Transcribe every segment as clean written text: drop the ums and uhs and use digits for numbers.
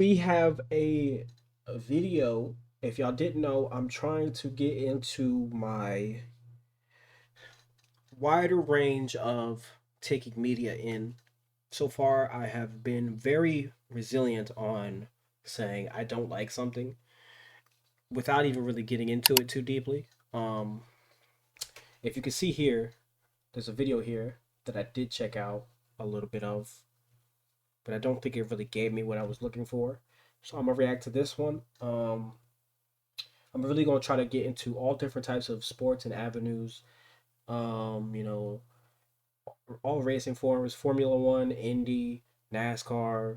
we have a video. If y'all didn't know, I'm trying to get into my wider range of taking media in. So far, I have been very resilient on saying I don't like something without even really getting into it too deeply. Um, if you can see here, there's a video here that I did check out a little bit of, but I don't think it really gave me what I was looking for. So I'm gonna react to this one. I'm really gonna try to get into all different types of sports and avenues. You know, all racing forms, Formula 1, Indy, NASCAR,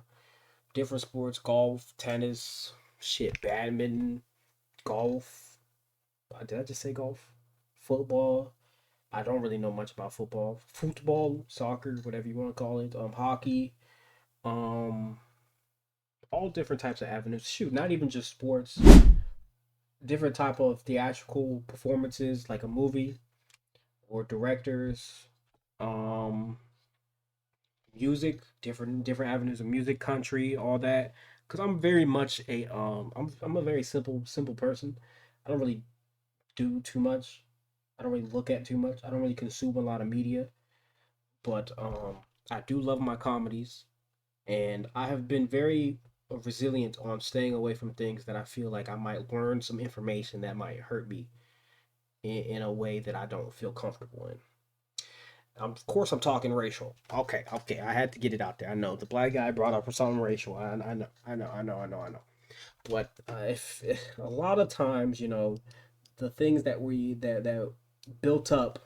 different sports, golf, tennis, shit, badminton, golf. Did I just say golf? Football. I don't really know much about football. Football, soccer, whatever you want to call it. Hockey. Um, all different types of avenues. Shoot, not even just sports. Different type of theatrical performances, like a movie or directors. Um, music, different avenues of music, country, all that. Cause I'm very much I'm a very simple person. I don't really do too much. I don't really look at too much. I don't really consume a lot of media, but I do love my comedies, and I have been very resilient on staying away from things that I feel like I might learn some information that might hurt me in a way that I don't feel comfortable in. Of course, I'm talking racial. Okay. I had to get it out there. I know the black guy brought up something racial. I know. But if a lot of times, the things that that built up,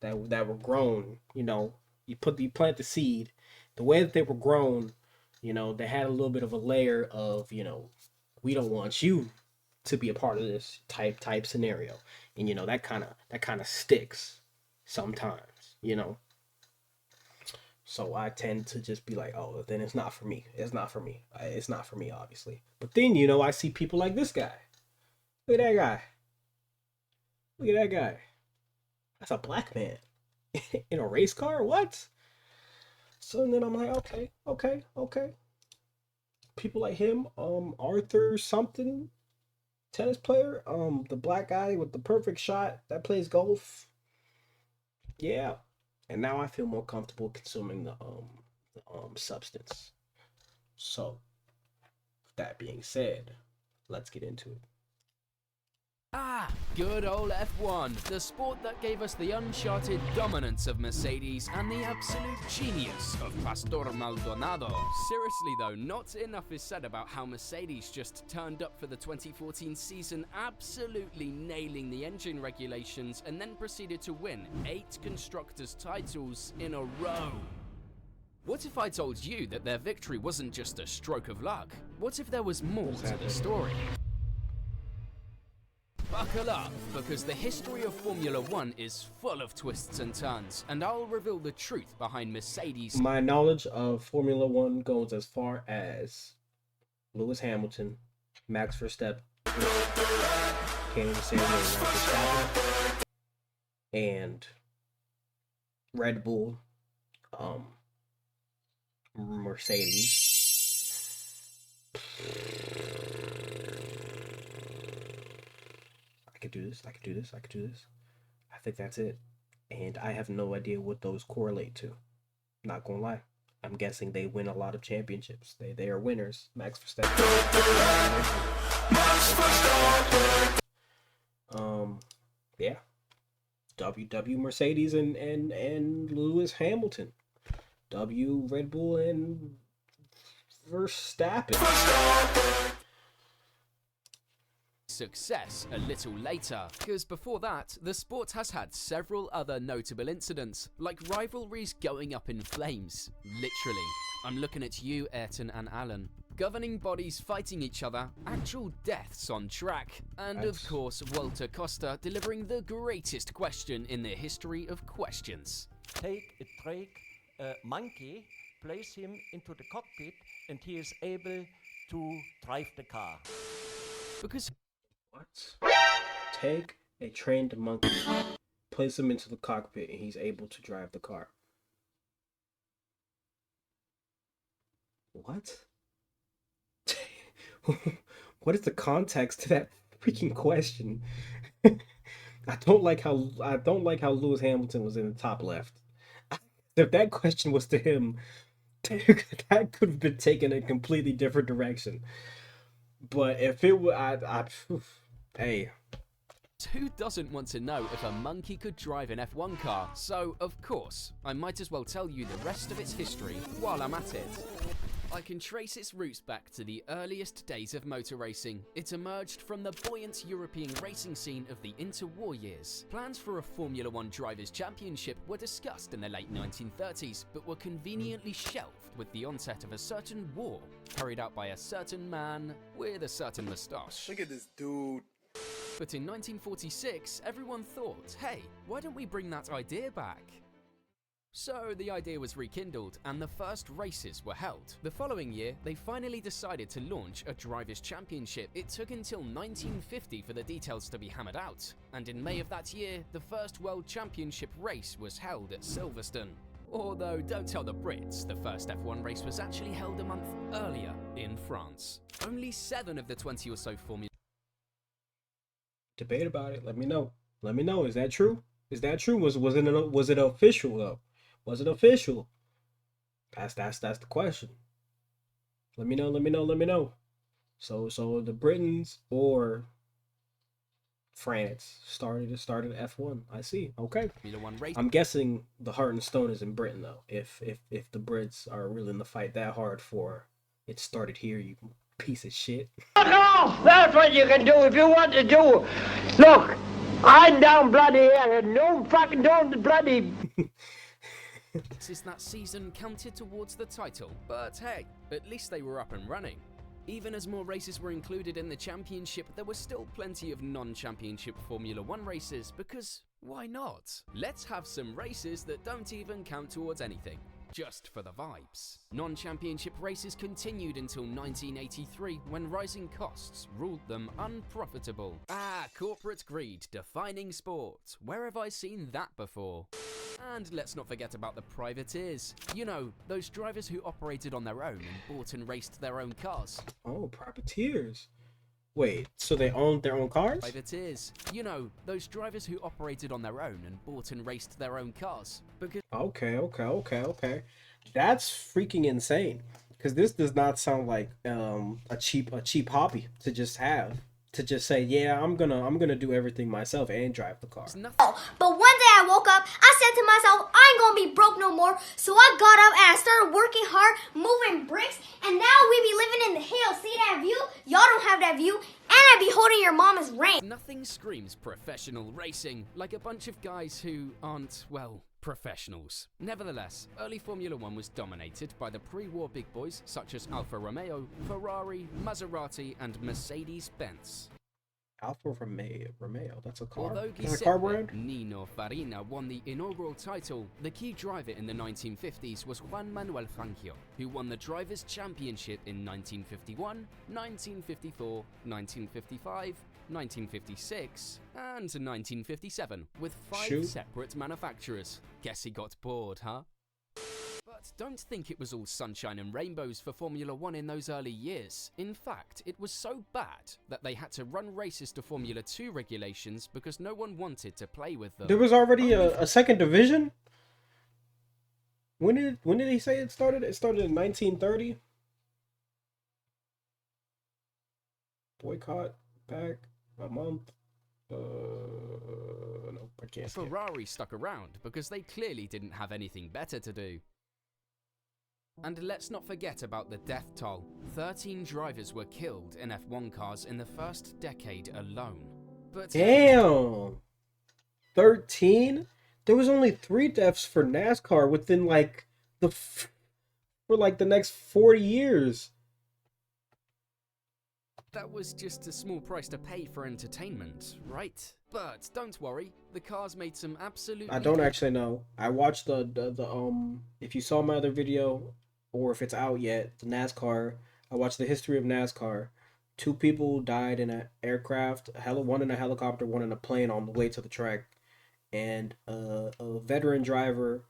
that were grown, you plant the seed, the way that they were grown, they had a little bit of a layer of, we don't want you to be a part of this type scenario, and that kind of sticks sometimes. So I tend to just be like, oh, then it's not for me. It's not for me. It's not for me, obviously. But then, I see people like this guy. Look at that guy. Look at that guy. That's a black man in a race car. What? So then I'm like, okay. People like him, Arthur something, tennis player, the black guy with the perfect shot that plays golf. Yeah. And now I feel more comfortable consuming the substance. So, that being said, let's get into it. Ah, good old F1, the sport that gave us the uncharted dominance of Mercedes and the absolute genius of Pastor Maldonado. Seriously though, not enough is said about how Mercedes just turned up for the 2014 season absolutely nailing the engine regulations and then proceeded to win 8 constructors' titles in a row. What if I told you that their victory wasn't just a stroke of luck? What if there was more to the story? Buckle up, because the history of Formula 1 is full of twists and turns, and I'll reveal the truth behind Mercedes. My knowledge of Formula 1 goes as far as Lewis Hamilton, Max Verstappen, can't even say his name, right? Verstappen, and Red Bull, um, Mercedes. I could do this. I could do this. I could do this. I think that's it. And I have no idea what those correlate to. Not gonna lie. I'm guessing they win a lot of championships. They are winners. Max Verstappen. Yeah. W Mercedes and Lewis Hamilton. W Red Bull and Verstappen. Success a little later, because before that, the sport has had several other notable incidents, like rivalries going up in flames. Literally. I'm looking at you, Ayrton and Alan. Governing bodies fighting each other, actual deaths on track, and of course Walter Costa delivering the greatest question in the history of questions. Take a drake, a monkey, place him into the cockpit, and he is able to drive the car. Because What? Take a trained monkey, place him into the cockpit, and he's able to drive the car. What? What is the context to that freaking question? I don't like how Lewis Hamilton was in the top left. If that question was to him, that could have been taken a completely different direction. But if it were, hey, Who doesn't want to know if a monkey could drive an F1 car? So, of course, I might as well tell you the rest of its history while I'm at it. I can trace its roots back to the earliest days of motor racing. It emerged from the buoyant European racing scene of the interwar years. Plans for a Formula 1 Drivers' Championship were discussed in the late 1930s, but were conveniently shelved with the onset of a certain war, carried out by a certain man with a certain moustache. Look at this dude. But in 1946, everyone thought, hey, why don't we bring that idea back? So the idea was rekindled and the first races were held. The following year, they finally decided to launch a Drivers' Championship. It took until 1950 for the details to be hammered out, and in May of that year, the first World Championship race was held at Silverstone. Although, don't tell the Brits, the first F1 race was actually held a month earlier in France. Only 7 of the 20 or so Formula debate about it. Let me know. Let me know. Is that true? Is that true? Was it official though? Was it official? That's the question. Let me know. Let me know. Let me know. So the Britons or France started F1. I see. Okay. Formula 1 race. I'm guessing the heart and stone is in Britain though. If the Brits are willing to fight that hard for it started here, you piece of shit. Fuck off! That's what you can do if you want to do. Look, I'm down bloody here and no fucking don't bloody. Since that season counted towards the title, but hey, at least they were up and running. Even as more races were included in the championship, there was still plenty of non-championship Formula 1 races because why not? Let's have some races that don't even count towards anything, just for the vibes. Non-championship races continued until 1983 when rising costs ruled them unprofitable. Corporate greed defining sport. Where have I seen that before? And let's not forget about the privateers. You know, those drivers who operated on their own and bought and raced their own cars. Oh, privateers. Wait, so they owned their own cars? Privateers. You know, those drivers who operated on their own and bought and raced their own cars. Because Okay. That's freaking insane. Because this does not sound like a cheap hobby to just have. To just say, yeah, I'm gonna do everything myself and drive the car. But one day I woke up, I said to myself, I ain't gonna be broke no more. So I got up and I started working hard, moving bricks, and now we be living in the hills. See that view? Y'all don't have that view, and I be holding your mama's ring. nothing screams professional racing like a bunch of guys who aren't, well, professionals. Nevertheless, early Formula 1 was dominated by the pre-war big boys such as Alfa Romeo, Ferrari, Maserati, and Mercedes-Benz. Alfa Romeo, that's a car. Although That's a car Giuseppe brand? Nino Farina won the inaugural title, the key driver in the 1950s was Juan Manuel Fangio, who won the Drivers' Championship in 1951, 1954, 1955, 1956, and 1957, with 5 Shoot. separate manufacturers. Guess he got bored, huh? But don't think it was all sunshine and rainbows for Formula 1 in those early years. In fact, it was so bad that they had to run races to Formula 2 regulations because no one wanted to play with them. There was already a second division? When did he say it started? It started in 1930? Boycott back a month. Nope, I can't. Ferrari stuck around because they clearly didn't have anything better to do. And let's not forget about the death toll. 13 drivers were killed in F1 cars in the first decade alone. But Damn! 13? There was only 3 deaths for NASCAR within for the next 40 years. that was just a small price to pay for entertainment, right? But don't worry, the cars made some absolutely... I don't actually know. I watched the if you saw my other video, or if it's out yet, the NASCAR, I watched the history of NASCAR. 2 people died in an aircraft, one in a helicopter, one in a plane on the way to the track. And a veteran driver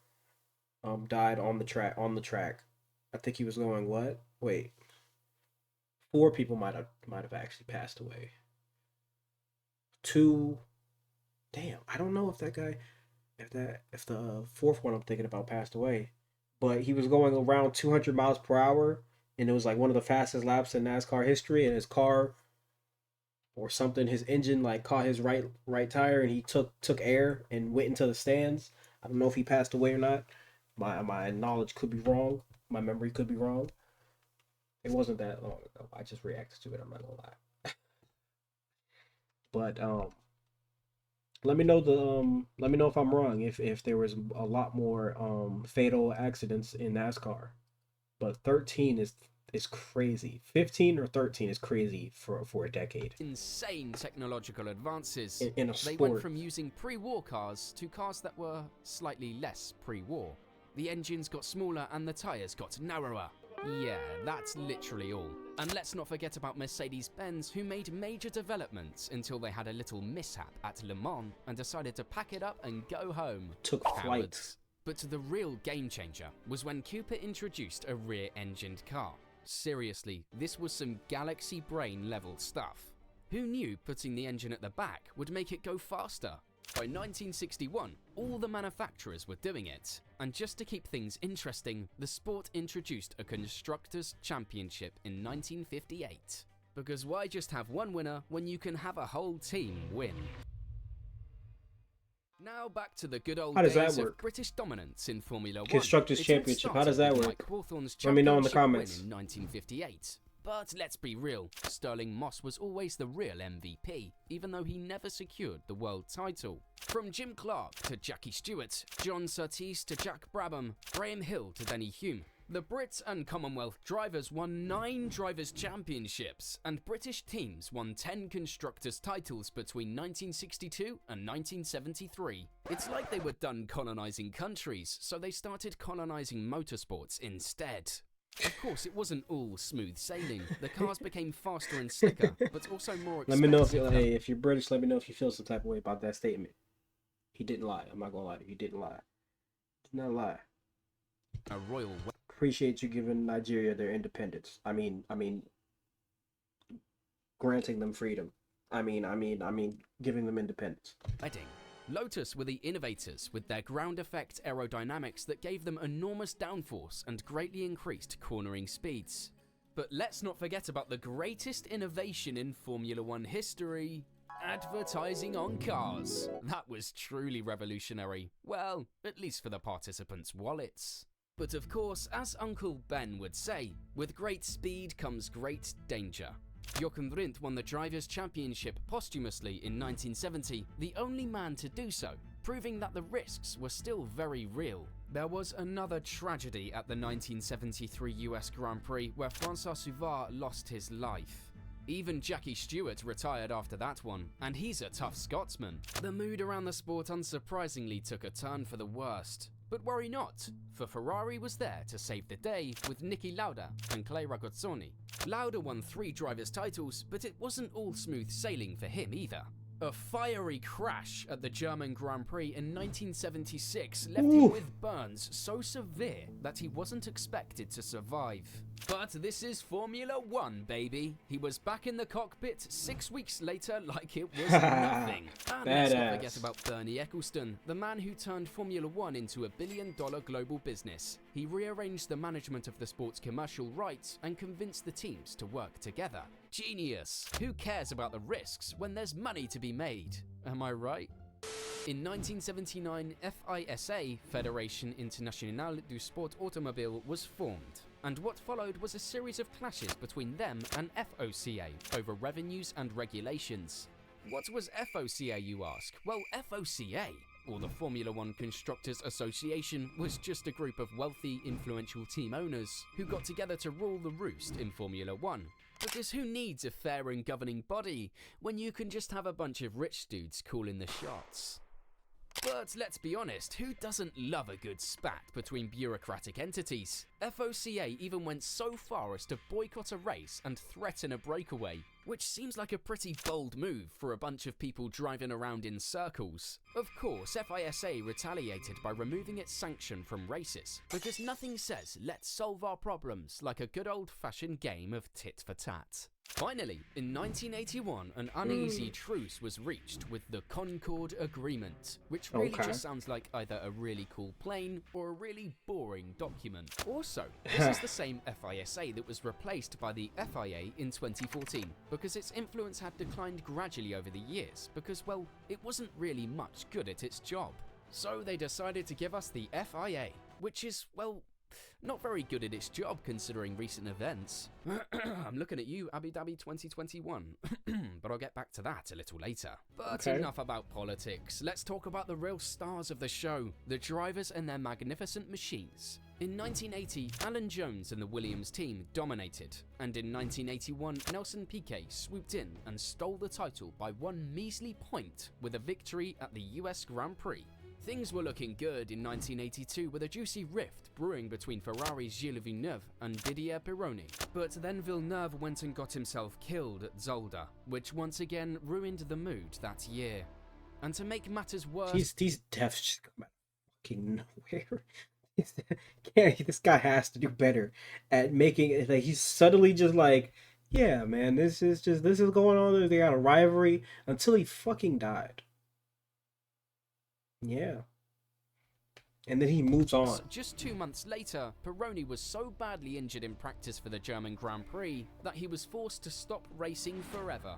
died on the track. I think he was going, what? Wait. 4 people might have actually passed away. 2, damn, I don't know if that guy, if the fourth one I'm thinking about passed away, but he was going around 200 miles per hour, and it was like one of the fastest laps in NASCAR history, and his car or something, his engine like caught his right tire, and he took air and went into the stands. I don't know if he passed away or not. My knowledge could be wrong. My memory could be wrong. It wasn't that long ago. I just reacted to it. I'm not gonna lie. But let me know let me know if I'm wrong. If there was a lot more fatal accidents in NASCAR. But 13 is crazy. 15 or 13 is crazy for a decade. Insane technological advances. In a They sport. went from using pre-war cars to cars that were slightly less pre-war. The engines got smaller and the tyres got narrower. Yeah, that's literally all. And let's not forget about Mercedes-Benz, who made major developments until they had a little mishap at Le Mans and decided to pack it up and go home. Took Cowards. flight. But the real game changer was when Cooper introduced a rear-engined car. Seriously, this was some galaxy brain level stuff. Who knew putting the engine at the back would make it go faster? By 1961, all the manufacturers were doing it. And just to keep things interesting, the sport introduced a Constructors' Championship in 1958. Because why just have one winner when you can have a whole team win? Now back to the good old How does days that of work? British dominance in Formula 1. Constructors' It all Championship, how does started that with work? Mike Hawthorne's Let me know in the championship comments. win in 1958. But let's be real, Sterling Moss was always the real MVP, even though he never secured the world title. From Jim Clark to Jackie Stewart, John Surtees to Jack Brabham, Graham Hill to Denny Hume, the Brits and Commonwealth drivers won 9 Drivers' Championships, and British teams won 10 Constructors' titles between 1962 and 1973. It's like they were done colonising countries, so they started colonising motorsports instead. Of course, it wasn't all smooth sailing. The cars became faster and slicker, but also more expensive. Let me know if you're British, let me know if you feel some type of way about that statement. He didn't lie. I'm not gonna lie to you. He didn't lie. Did not lie. A royal Appreciate you giving Nigeria their independence. I mean, granting them freedom. I mean, giving them independence. wedding. Lotus were the innovators with their ground effect aerodynamics that gave them enormous downforce and greatly increased cornering speeds. But let's not forget about the greatest innovation in Formula 1 history: advertising on cars. That was truly revolutionary. Well, at least for the participants' wallets. But of course, as Uncle Ben would say, with great speed comes great danger. Jochen Rindt won the Drivers' Championship posthumously in 1970, the only man to do so, proving that the risks were still very real. There was another tragedy at the 1973 US Grand Prix where Francois Souvart lost his life. Even Jackie Stewart retired after that one, and he's a tough Scotsman. The mood around the sport unsurprisingly took a turn for the worst. But worry not, for Ferrari was there to save the day with Niki Lauda and Clay Regazzoni. Lauda won 3 drivers' titles, but it wasn't all smooth sailing for him either. A fiery crash at the German Grand Prix in 1976 left him with burns so severe that he wasn't expected to survive. But this is Formula 1, baby. He was back in the cockpit 6 weeks later like it was nothing. And let's not forget about Bernie Ecclestone, the man who turned Formula 1 into a billion-dollar global business. He rearranged the management of the sport's commercial rights and convinced the teams to work together. Genius! Who cares about the risks when there's money to be made? Am I right? In 1979, FISA, Fédération Internationale du Sport Automobile, was formed, and what followed was a series of clashes between them and FOCA over revenues and regulations. What was FOCA, you ask? Well, FOCA, or the Formula 1 Constructors Association, was just a group of wealthy, influential team owners who got together to rule the roost in Formula 1. Because who needs a fair and governing body when you can just have a bunch of rich dudes calling the shots? But let's be honest, who doesn't love a good spat between bureaucratic entities? FOCA even went so far as to boycott a race and threaten a breakaway, which seems like a pretty bold move for a bunch of people driving around in circles. Of course, FISA retaliated by removing its sanction from races, because nothing says let's solve our problems like a good old-fashioned game of tit for tat. Finally, in 1981, an uneasy truce was reached with the Concord Agreement, which really just sounds like either a really cool plane or a really boring document. Also, this is the same FISA that was replaced by the FIA in 2014, because its influence had declined gradually over the years, because, well, it wasn't really much good at its job. So they decided to give us the FIA, which is, well, not very good at its job considering recent events. I'm looking at you, Abu Dhabi 2021. But I'll get back to that a little later. But enough about politics. Let's talk about the real stars of the show, the drivers and their magnificent machines. In 1980, Alan Jones and the Williams team dominated, and in 1981, Nelson Piquet swooped in and stole the title by one measly point with a victory at the US Grand Prix. Things were looking good in 1982 with a juicy rift brewing between Ferrari's Gilles Villeneuve and Didier Pironi. But then Villeneuve went and got himself killed at Zolder, which once again ruined the mood that year. And to make matters worse... These deaths just come out of fucking nowhere. This guy has to do better at making it. Like, he's subtly just like, yeah, man, this is going on. They got a rivalry until he fucking died. Yeah. And then he moves on. Just 2 months later, Pironi was so badly injured in practice for the German Grand Prix that he was forced to stop racing forever.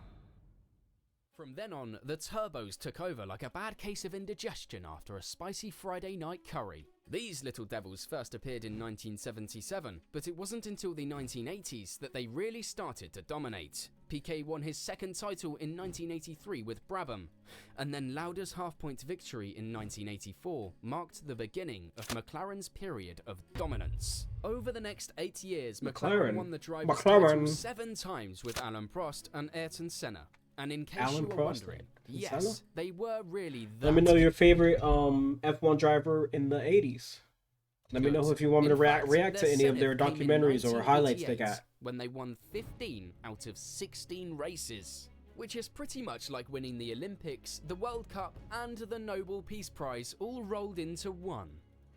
From then on, the turbos took over like a bad case of indigestion after a spicy Friday night curry. These little devils first appeared in 1977, but it wasn't until the 1980s that they really started to dominate. Piquet won his second title in 1983 with Brabham, and then Lauda's half-point victory in 1984 marked the beginning of McLaren's period of dominance. Over the next 8 years, McLaren won the driver's title 7 times with Alain Prost and Ayrton Senna. And in case you were wondering, yes, they were really that. Let me know your favorite F1 driver in the 80s. Let me know if you want me to react to any of their documentaries or highlights they got. When they won 15 out of 16 races, which is pretty much like winning the Olympics, the World Cup, and the Nobel Peace Prize all rolled into one.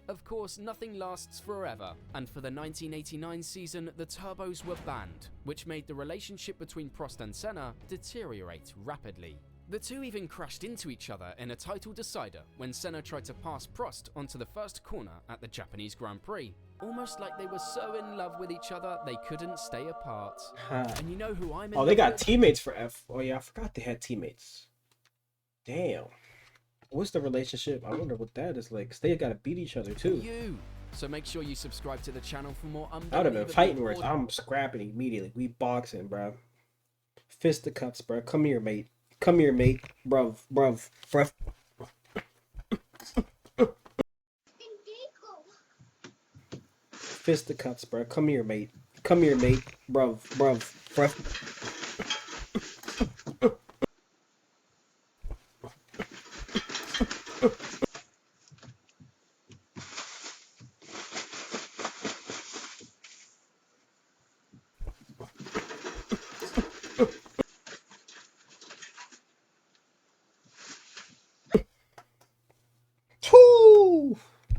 Of course, nothing lasts forever, and for the 1989 season, the turbos were banned, which made the relationship between Prost and Senna deteriorate rapidly. The two even crashed into each other in a title decider when Senna tried to pass Prost onto the first corner at the Japanese Grand Prix. Almost like they were so in love with each other they couldn't stay apart. And you know who I'm in love with? Oh, they got teammates for F. Oh yeah, I forgot they had teammates. Damn. What's the relationship? I wonder what that is like. 'Cause they gotta beat each other too. So make sure you subscribe to the channel for more I would have been fighting words. I'm scrapping immediately. We boxing, bro. Fisticuffs, bro. Come here, mate. Come here, mate. Bruv. Fisticuffs, bro. Come here, mate. Come here, mate. Bruv.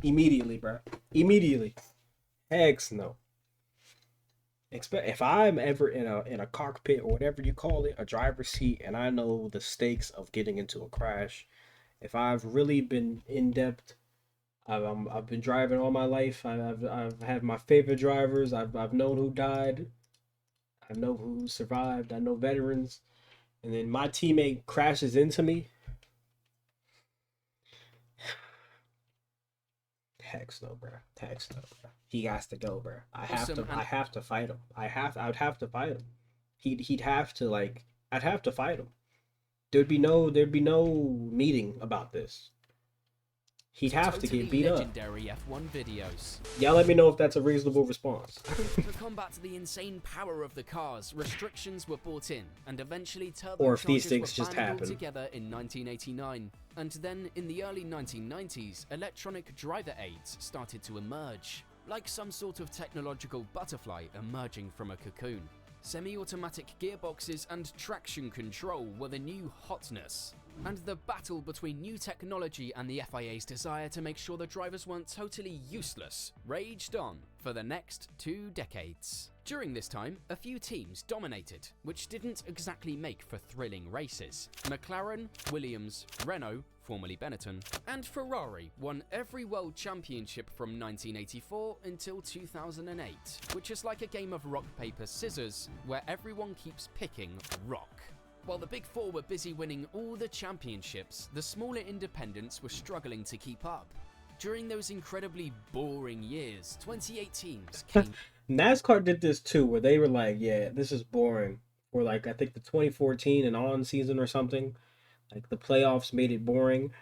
Immediately, bro. Immediately. Heck no. If I'm ever in a cockpit or whatever you call it, a driver's seat, and I know the stakes of getting into a crash, if I've really been in depth, I've been driving all my life. I've had my favorite drivers. I've known who died. I know who survived. I know veterans, and then my teammate crashes into me. Heck no, bro. Heck no, bro. He has to go, bro. I have to fight him. I'd have to fight him. He'd have to, like, I'd have to fight him. There'd be no meeting about this. he'd have to Totally get beat up. legendary F1 videos. Y'all let me know if that's a reasonable response. To combat the insane power of the cars, restrictions were brought in, and eventually Or if these turbochargers things were just banned happen. altogether in 1989. And then, in the early 1990s, electronic driver aids started to emerge, like some sort of technological butterfly emerging from a cocoon. Semi-automatic gearboxes and traction control were the new hotness. And the battle between new technology and the FIA's desire to make sure the drivers weren't totally useless raged on for the next 2 decades. During this time, a few teams dominated, which didn't exactly make for thrilling races. McLaren, Williams, Renault, formerly Benetton, and Ferrari won every world championship from 1984 until 2008, which is like a game of rock, paper, scissors, where everyone keeps picking rock. While the Big Four were busy winning all the championships, the smaller independents were struggling to keep up. During those incredibly boring years, 28 teams came... NASCAR did this too, where they were like, yeah, this is boring. Or like, I think the 2014 and on season or something, like the playoffs made it boring.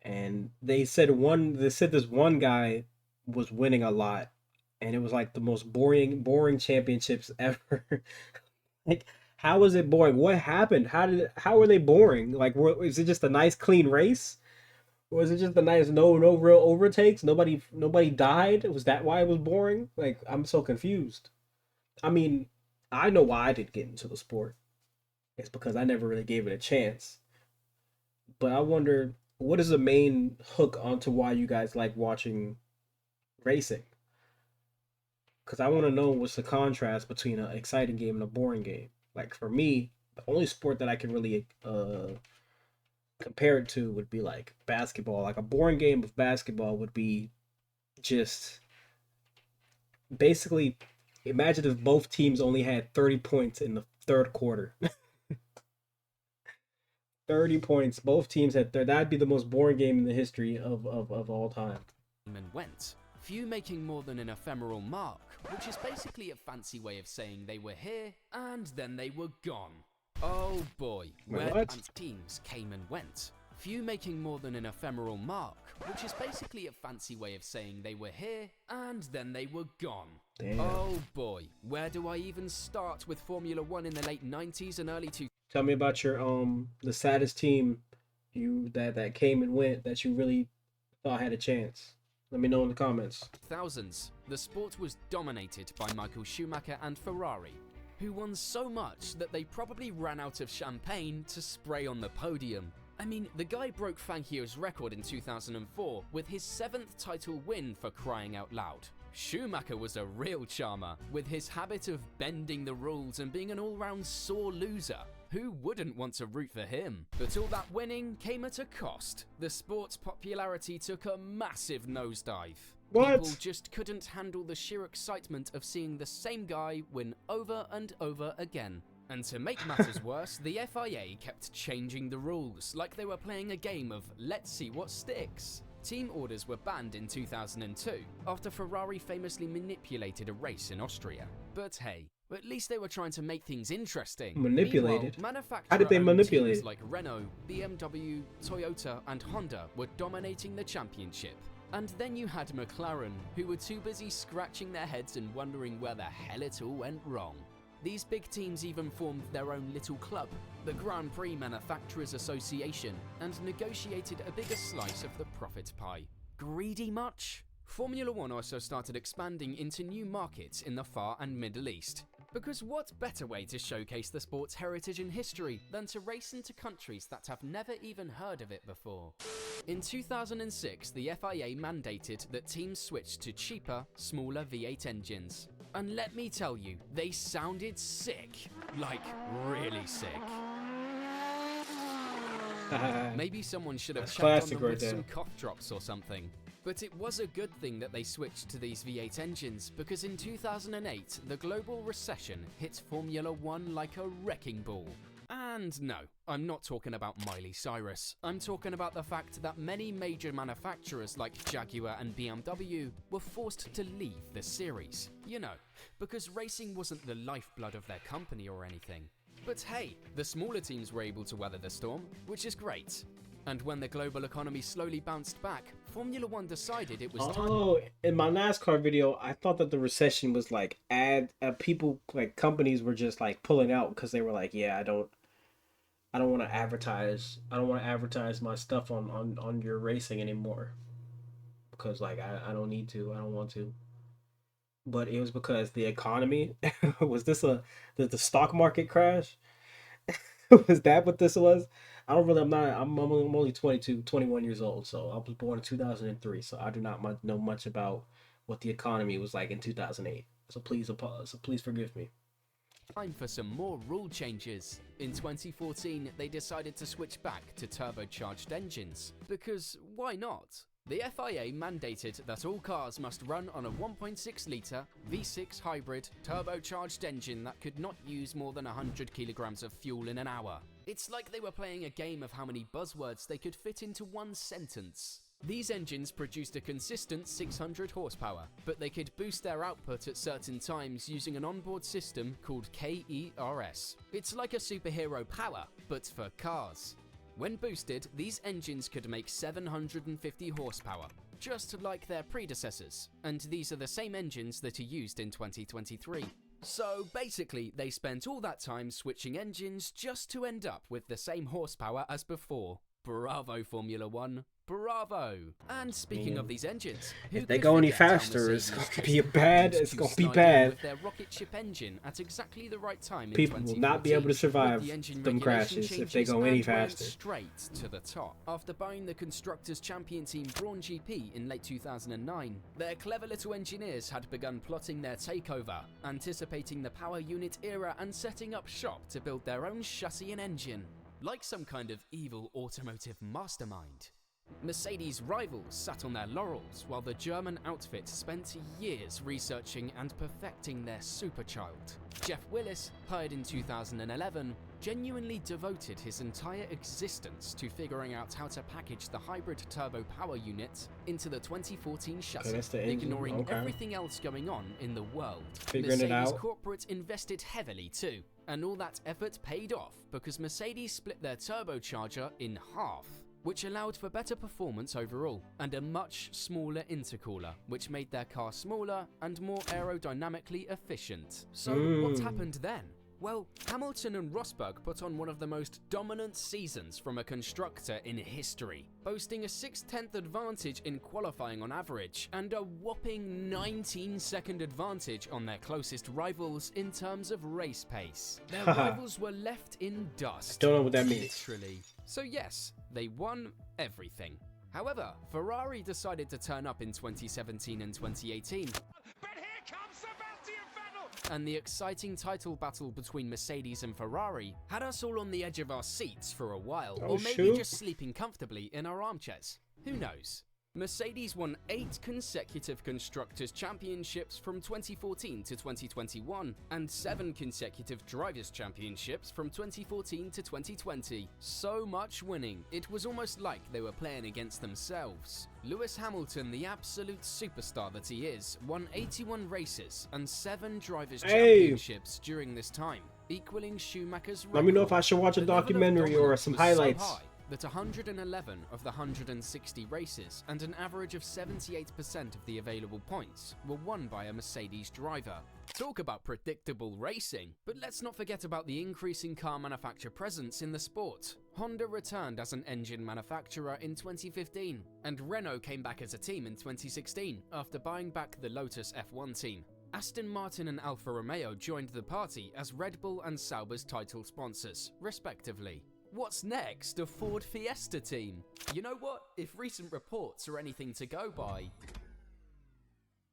And they said this one guy was winning a lot. And it was like the most boring championships ever. Like, how was it boring? What happened? How were they boring? Like, is it just a nice clean race? Or was it just a nice no real overtakes? Nobody died? Was that why it was boring? Like, I'm so confused. I mean, I know why I didn't get into the sport. It's because I never really gave it a chance. But I wonder, what is the main hook onto why you guys like watching racing? Because I want to know what's the contrast between an exciting game and a boring game. Like, for me, the only sport that I can really compare it to would be like basketball. Like, a boring game of basketball would be just basically, imagine if both teams only had 30 points in the third quarter. 30 points. Both teams had that'd be the most boring game in the history of all time. and went. Few making more than an ephemeral mark, which is basically a fancy way of saying they were here and then they were gone. Oh boy, where teams came and went. Few making more than an ephemeral mark, which is basically a fancy way of saying they were here and then they were gone. Damn. Oh boy, where do I even start with Formula 1 in the late 90s and early 2000s? Tell me about your the saddest team that came and went that you really thought had a chance. Let me know in the comments. The sport was dominated by Michael Schumacher and Ferrari, who won so much that they probably ran out of champagne to spray on the podium. I mean, the guy broke Fangio's record in 2004 with his 7th title win, for crying out loud. Schumacher was a real charmer, with his habit of bending the rules and being an all-round sore loser. Who wouldn't want to root for him? But all that winning came at a cost. The sport's popularity took a massive nosedive. What? People just couldn't handle the sheer excitement of seeing the same guy win over and over again. And to make matters worse, the FIA kept changing the rules, like they were playing a game of let's see what sticks. Team orders were banned in 2002, after Ferrari famously manipulated a race in Austria. But hey, at least they were trying to make things interesting. Manipulated? Meanwhile, How did they manufacturer-owned manipulate teams it? like Renault, BMW, Toyota, and Honda were dominating the championship. And then you had McLaren, who were too busy scratching their heads and wondering where the hell it all went wrong. These big teams even formed their own little club, the Grand Prix Manufacturers Association, and negotiated a bigger slice of the profit pie. Greedy much? Formula 1 also started expanding into new markets in the Far and Middle East. Because what better way to showcase the sport's heritage and history than to race into countries that have never even heard of it before? In 2006, the FIA mandated that teams switch to cheaper, smaller V8 engines. And let me tell you, they sounded sick. Like, really sick. Maybe someone should have That's checked on classic them right with there. some cough drops or something. But it was a good thing that they switched to these V8 engines, because in 2008, the global recession hit Formula 1 like a wrecking ball. And no, I'm not talking about Miley Cyrus. I'm talking about the fact that many major manufacturers like Jaguar and BMW were forced to leave the series. You know, because racing wasn't the lifeblood of their company or anything. But hey, the smaller teams were able to weather the storm, which is great. And when the global economy slowly bounced back, Formula 1 decided it was time. Oh, in my NASCAR video, I thought that the recession was like people, like companies were just like pulling out because they were like, yeah, I don't want to advertise. I don't want to advertise my stuff on your racing anymore because like I don't need to. I don't want to. But it was because the economy was this the stock market crash? Was that what this was? I don't really. I'm only 22, 21 years old. So I was born in 2003. So I do not know much about what the economy was like in 2008. So please forgive me. Time for some more rule changes. In 2014, they decided to switch back to turbocharged engines. Because why not? The FIA mandated that all cars must run on a 1.6-litre V6 hybrid turbocharged engine that could not use more than 100 kilograms of fuel in an hour. It's like they were playing a game of how many buzzwords they could fit into one sentence. These engines produced a consistent 600 horsepower, but they could boost their output at certain times using an onboard system called KERS. It's like a superhero power, but for cars. When boosted, these engines could make 750 horsepower, just like their predecessors, and these are the same engines that are used in 2023. So basically, they spent all that time switching engines just to end up with the same horsepower as before. Bravo, Formula 1. Bravo! And speaking of these engines, if they go any faster, it's going to be bad. It's going to be bad. With their rocket ship engine at exactly the right time in People will not be able to survive them crashes if they go any faster. Straight to the top. After buying the Constructors' Champion team Brawn GP in late 2009, their clever little engineers had begun plotting their takeover, anticipating the power unit era and setting up shop to build their own chassis and engine. Like some kind of evil automotive mastermind. Mercedes' rivals sat on their laurels while the German outfit spent years researching and perfecting their superchild. Jeff Willis, hired in 2011, genuinely devoted his entire existence to figuring out how to package the hybrid turbo power unit into the 2014 chassis, ignoring everything else going on in the world. Mercedes corporate invested heavily too, and all that effort paid off because Mercedes split their turbocharger in half, which allowed for better performance overall, and a much smaller intercooler, which made their car smaller and more aerodynamically efficient. So what happened then? Well, Hamilton and Rosberg put on one of the most dominant seasons from a constructor in history, boasting a 6/10 advantage in qualifying on average, and a whopping 19-second advantage on their closest rivals in terms of race pace. Their rivals were left in dust. Don't know what that means. Literally. So yes, they won everything. However, Ferrari decided to turn up in 2017 and 2018. And the exciting title battle between Mercedes and Ferrari had us all on the edge of our seats for a while, or maybe just sleeping comfortably in our armchairs. Who knows? Mercedes won 8 consecutive Constructors' Championships from 2014 to 2021, and 7 consecutive Drivers' Championships from 2014 to 2020. So much winning, it was almost like they were playing against themselves. Lewis Hamilton, the absolute superstar that he is, won 81 races and 7 Drivers' Championships during this time, equaling Schumacher's record. Let me know if I should watch a documentary or some highlights. So that 111 of the 160 races and an average of 78% of the available points were won by a Mercedes driver. Talk about predictable racing, but let's not forget about the increasing car manufacturer presence in the sport. Honda returned as an engine manufacturer in 2015, and Renault came back as a team in 2016 after buying back the Lotus F1 team. Aston Martin and Alfa Romeo joined the party as Red Bull and Sauber's title sponsors, respectively. What's next? A Ford Fiesta team? You know what? If recent reports are anything to go by,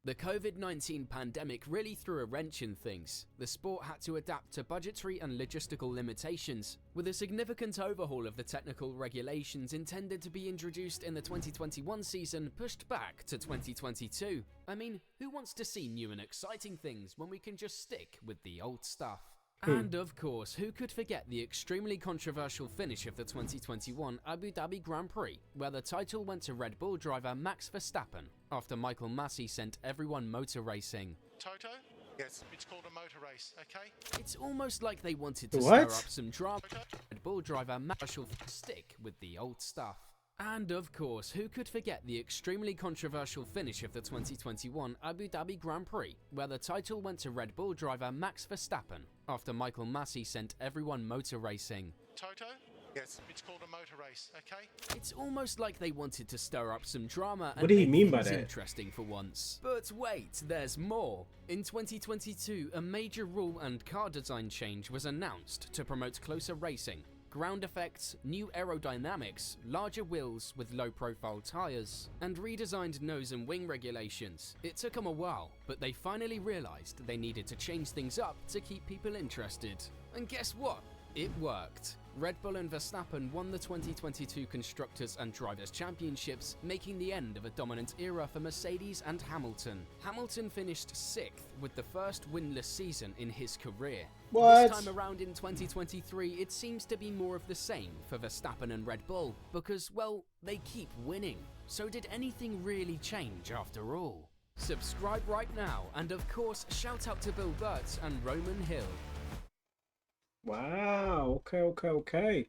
the COVID-19 pandemic really threw a wrench in things. The sport had to adapt to budgetary and logistical limitations, with a significant overhaul of the technical regulations intended to be introduced in the 2021 season pushed back to 2022. I mean, who wants to see new and exciting things when we can just stick with the old stuff? And of course, who could forget the extremely controversial finish of the 2021 Abu Dhabi Grand Prix, where the title went to Red Bull driver Max Verstappen after Michael Massey sent everyone motor racing. Toto? Yes, it's called a motor race, okay? It's almost like they wanted to What? stir up some drama. Red Bull driver Max will stick with the old stuff. And of course, who could forget the extremely controversial finish of the 2021 Abu Dhabi Grand Prix, where the title went to Red Bull driver Max Verstappen after Michael Massey sent everyone motor racing. Toto? Yes, it's called a motor race, okay? It's almost like they wanted to stir up some drama and What did he make mean by things that? interesting for once. But wait, there's more. In 2022, a major rule and car design change was announced to promote closer racing. Ground effects, new aerodynamics, larger wheels with low-profile tires, and redesigned nose and wing regulations. It took them a while, but they finally realized they needed to change things up to keep people interested. And guess what? It worked. Red Bull and Verstappen won the 2022 Constructors and Drivers' Championships, making the end of a dominant era for Mercedes and Hamilton. Hamilton finished 6th with the first winless season in his career. What? This time around in 2023, it seems to be more of the same for Verstappen and Red Bull, because, well, they keep winning. So did anything really change after all? Subscribe right now, and of course, shout out to Bill Burt and Roman Hill. Wow. Okay.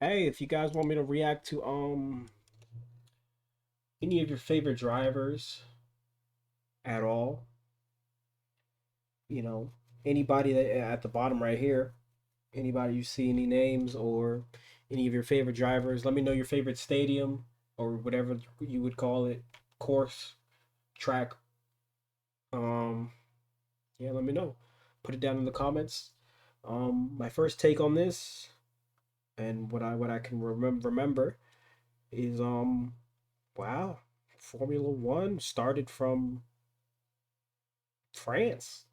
Hey, if you guys want me to react to any of your favorite drivers at all, you know, anybody that at the bottom right here, anybody you see any names or any of your favorite drivers, let me know your favorite stadium or whatever you would call it, course, track. Yeah, let me know. Put it down in the comments. My first take on this and what I can remember is wow, Formula 1 started from France.